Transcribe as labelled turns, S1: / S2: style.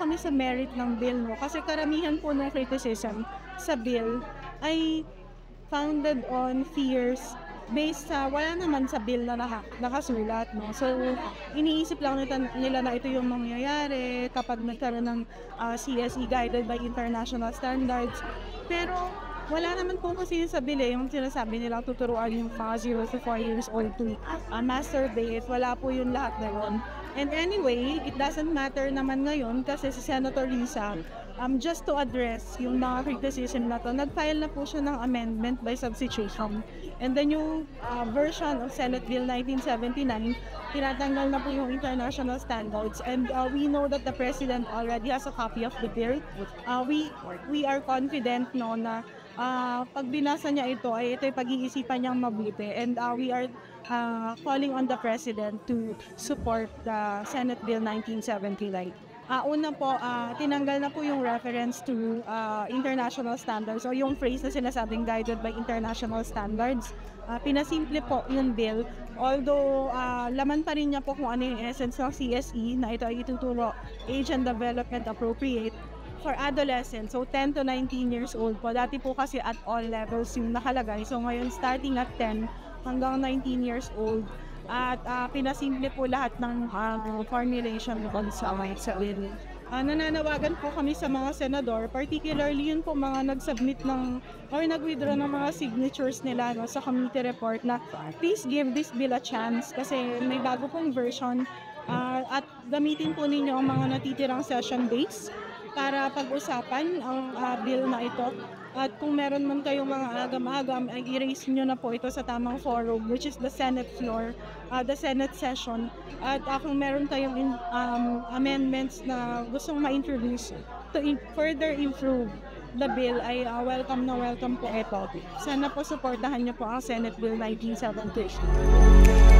S1: kami sa merit ng bill, no? Kasi karamihan po ng criticism sa bill ay founded on fears based sa wala naman sa bill na nakasulat, no? So, iniisip lang nila na ito yung mangyayari kapag nagkaroon ng CSE guided by international standards. Pero wala naman po kasi sa bill yung sinasabi nila tuturuan yung mga 0 to 4 years old to masturbate. Wala po yung lahat na yun. And anyway, it doesn't matter naman ngayon kasi si Senator Risa, just to address yung mga criticism na to, nag-file na po siya ng amendment by substitution. And then yung version of Senate Bill 1979, tinatanggal na po yung international standards. And we know that the President already has a copy of the bill. We are confident no na pag binasa niya ito ay ito'y pag-iisipan niyang mabuti, and we are calling on the President to support the Senate Bill 1979. Una po, tinanggal na po yung reference to international standards o yung phrase na sinasabing guided by international standards. Pinasimple po yung bill, although laman pa rin niya po kung ano yung essence ng CSE na ito ay ituturo age and development appropriate for adolescents, so 10 to 19 years old po. Dati po kasi at all levels yung nakalagay. So ngayon starting at 10 hanggang 19 years old. At pinasimple po lahat ng formulation sa bill. Nananawagan po kami sa mga senador, particularly yun po mga nag-submit ng or nag-withdraw ng mga signatures nila no, sa committee report na please give this bill a chance kasi may bago pong version at gamitin po ninyo ang mga natitirang session days para pag-usapan ang bill na ito. At kung meron man kayong mga agam-agam, ay i-raise nyo na po ito sa tamang forum, which is the Senate floor, the Senate session. At kung meron kayong amendments na gustong ma-introduce to further improve the bill, ay welcome na welcome po ito. Sana po supportahan nyo po ang Senate Bill 1970.